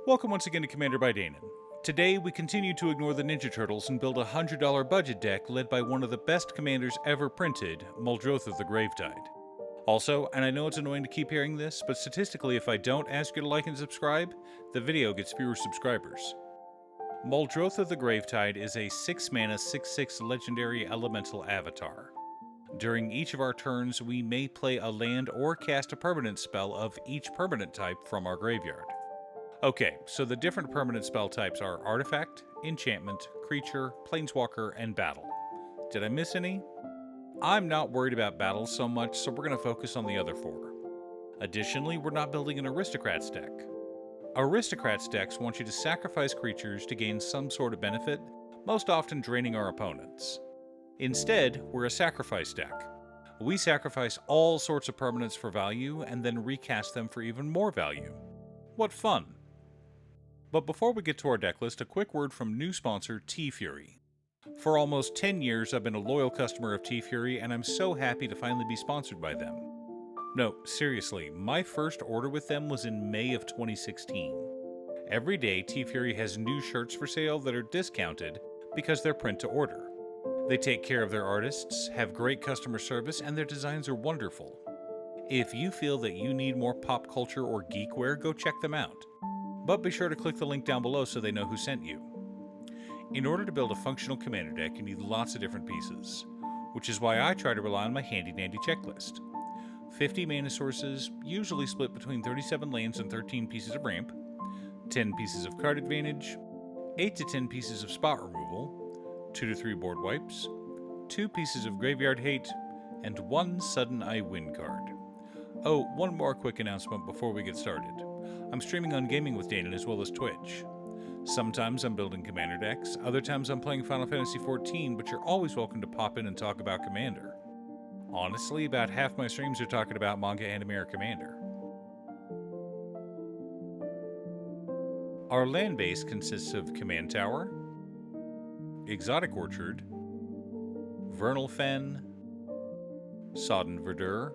Welcome once again to Commander by Danon. Today, we continue to ignore the Ninja Turtles and build a $100 budget deck led by one of the best commanders ever printed, Muldrotha the Gravetide. Also, and I know it's annoying to keep hearing this, but statistically if I don't ask you to like and subscribe, the video gets fewer subscribers. Muldrotha the Gravetide is a 6-mana 6/6 legendary elemental avatar. During each of our turns, we may play a land or cast a permanent spell of each permanent type from our graveyard. Okay, so the different permanent spell types are Artifact, Enchantment, Creature, Planeswalker, and Battle. Did I miss any? I'm not worried about battles so much, so we're going to focus on the other 4. Additionally, we're not building an Aristocrats deck. Aristocrats decks want you to sacrifice creatures to gain some sort of benefit, most often draining our opponents. Instead, we're a sacrifice deck. We sacrifice all sorts of permanents for value and then recast them for even more value. What fun! But before we get to our deck list, a quick word from new sponsor T-Fury. For almost 10 years, I've been a loyal customer of T-Fury, and I'm so happy to finally be sponsored by them. No, seriously, my first order with them was in May of 2016. Every day, T-Fury has new shirts for sale that are discounted because they're print to order. They take care of their artists, have great customer service, and their designs are wonderful. If you feel that you need more pop culture or geekware, go check them out. But be sure to click the link down below so they know who sent you. In order to build a functional commander deck, you need lots of different pieces, which is why I try to rely on my handy-dandy checklist. 50 mana sources, usually split between 37 lands and 13 pieces of ramp, 10 pieces of card advantage, 8 to 10 pieces of spot removal, 2 to 3 board wipes, 2 pieces of graveyard hate, and 1 sudden I win card. Oh, one more quick announcement before we get started. I'm streaming on Gaming with Danon as well as Twitch. Sometimes I'm building Commander decks, other times I'm playing Final Fantasy XIV, but you're always welcome to pop in and talk about Commander. Honestly, about half my streams are talking about manga, anime, or Commander. Our land base consists of Command Tower, Exotic Orchard, Vernal Fen, Sodden Verdure,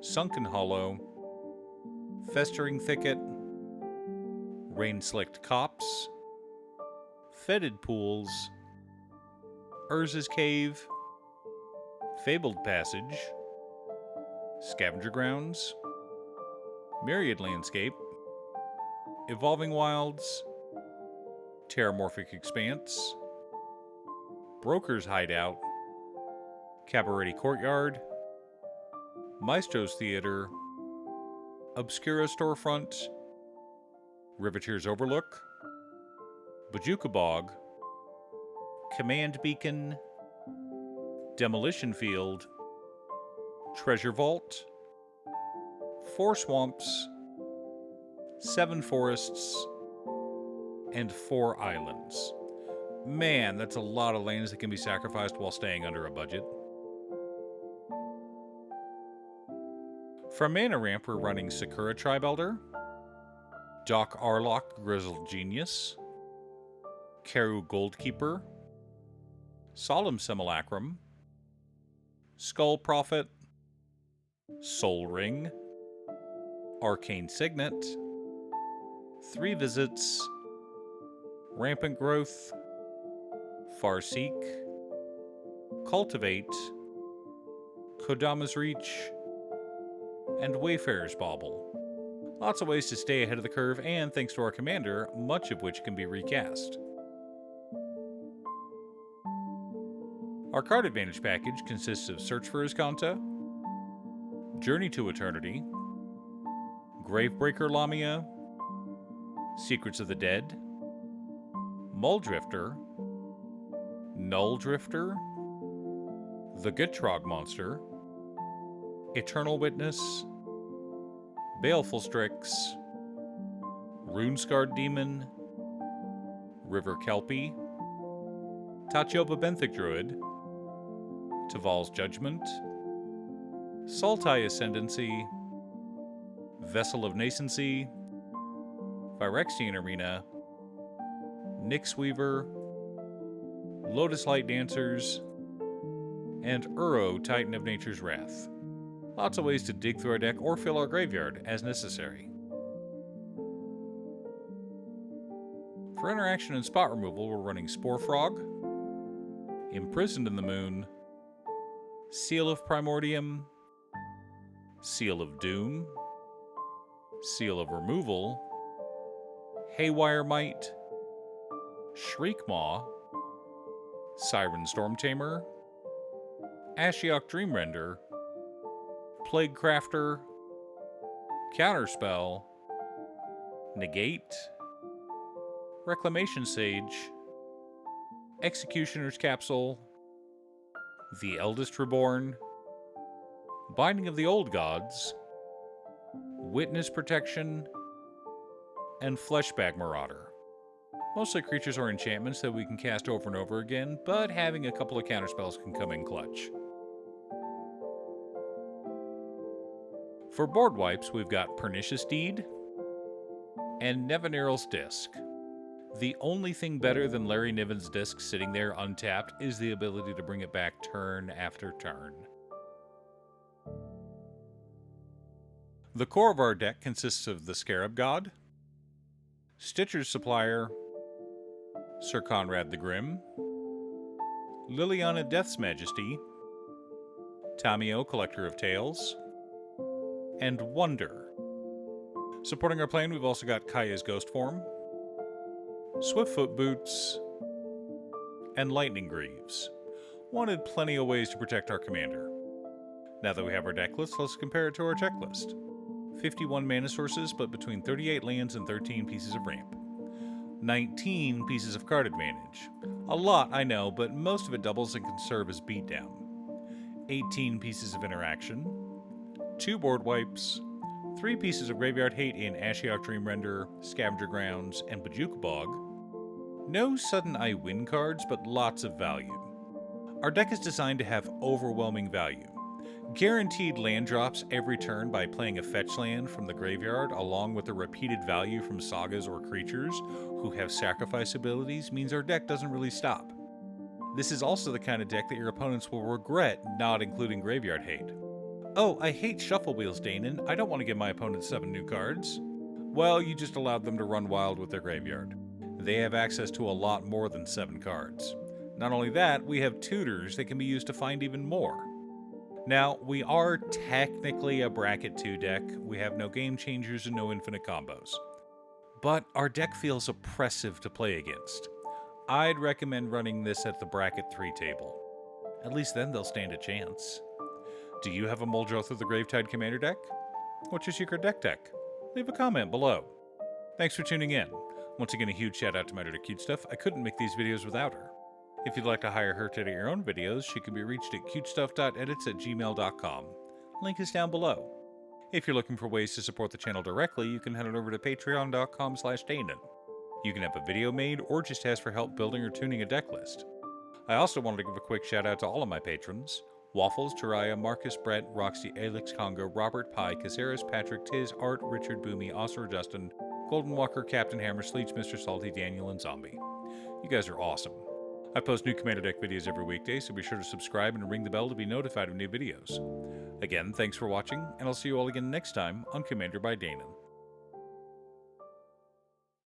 Sunken Hollow, Festering Thicket, Rain-Slicked Copse, Fetid Pools, Urza's Cave, Fabled Passage, Scavenger Grounds, Myriad Landscape, Evolving Wilds, Terramorphic Expanse, Broker's Hideout, Cabaret Courtyard, Maestro's Theater, Obscura Storefront, Riveteer's Overlook, Bajuka Bog, Command Beacon, Demolition Field, Treasure Vault, 4 Swamps, 7 Forests, and 4 Islands. Man, that's a lot of lands that can be sacrificed while staying under a budget. For mana ramp, we're running Sakura Tribe Elder, Doc Arlock Grizzled Genius, Karu Goldkeeper, Solemn Simulacrum, Skull Prophet, Soul Ring, Arcane Signet, 3 Visits, Rampant Growth, Farseek, Cultivate, Kodama's Reach, and Wayfarer's Bauble. Lots of ways to stay ahead of the curve, and thanks to our commander, much of which can be recast. Our card advantage package consists of Search for Azcanta, Journey to Eternity, Gravebreaker Lamia, Secrets of the Dead, Muldrifter, Null Drifter, the Gitrog Monster, Eternal Witness, Baleful Strix, Runescarred Demon, River Kelpie, Tachyoba Benthic Druid, Taval's Judgment, Sultai Ascendancy, Vessel of Nascency, Phyrexian Arena, Nyx Weaver, Lotus Light Dancers, and Uro, Titan of Nature's Wrath. Lots of ways to dig through our deck or fill our graveyard as necessary. For interaction and spot removal, we're running Spore Frog, Imprisoned in the Moon, Seal of Primordium, Seal of Doom, Seal of Removal, Haywire Might, Shriekmaw, Siren Stormtamer, Ashiok Dreamrender, Plague Crafter, Counterspell, Negate, Reclamation Sage, Executioner's Capsule, The Eldest Reborn, Binding of the Old Gods, Witness Protection, and Fleshbag Marauder. Mostly creatures or enchantments that we can cast over and over again, but having a couple of counterspells can come in clutch. For board wipes, we've got Pernicious Deed and Nevinyrral's Disc. The only thing better than Larry Niven's Disc sitting there untapped is the ability to bring it back turn after turn. The core of our deck consists of the Scarab God, Stitcher's Supplier, Sir Conrad the Grim, Liliana Death's Majesty, Tamio Collector of Tales, and Wonder. Supporting our plan, we've also got Kaya's Ghost Form, Swiftfoot Boots, and Lightning Greaves. Wanted plenty of ways to protect our commander. Now that we have our deck list, let's compare it to our checklist. 51 mana sources, but between 38 lands and 13 pieces of ramp. 19 pieces of card advantage. A lot, I know, but most of it doubles and can serve as beatdown. 18 pieces of interaction. 2 board wipes. 3 pieces of graveyard hate in Ashiok Dreamrender, Scavenger Grounds, and Bojuka Bog. No sudden I win cards, but lots of value. Our deck is designed to have overwhelming value. Guaranteed land drops every turn by playing a fetch land from the graveyard, along with the repeated value from sagas or creatures who have sacrifice abilities, means our deck doesn't really stop. This is also the kind of deck that your opponents will regret not including graveyard hate. Oh, I hate Shuffle Wheels, Danon. I don't want to give my opponents 7 new cards. Well, you just allowed them to run wild with their graveyard. They have access to a lot more than 7 cards. Not only that, we have tutors that can be used to find even more. Now, we are technically a Bracket 2 deck. We have no game changers and no infinite combos. But our deck feels oppressive to play against. I'd recommend running this at the Bracket 3 table. At least then they'll stand a chance. Do you have a Muldrotha the Gravetide Commander deck? What's your secret deck? Leave a comment below. Thanks for tuning in. Once again, a huge shout out to my editor Cutestuff. I couldn't make these videos without her. If you'd like to hire her to edit your own videos, she can be reached at cutestuff.edits@gmail.com. Link is down below. If you're looking for ways to support the channel directly, you can head on over to patreon.com/Danon. You can have a video made or just ask for help building or tuning a deck list. I also wanted to give a quick shout out to all of my patrons: Waffles, Jiraiya, Marcus, Brett, Roxy, Alex, Congo, Robert, Pye, Caceres, Patrick, Tiz, Art, Richard, Boomy, Oscar, Justin, Golden Walker, Captain Hammer, Sleech, Mr. Salty, Daniel, and Zombie. You guys are awesome. I post new Commander Deck videos every weekday, so be sure to subscribe and ring the bell to be notified of new videos. Again, thanks for watching, and I'll see you all again next time on Commander by Danon.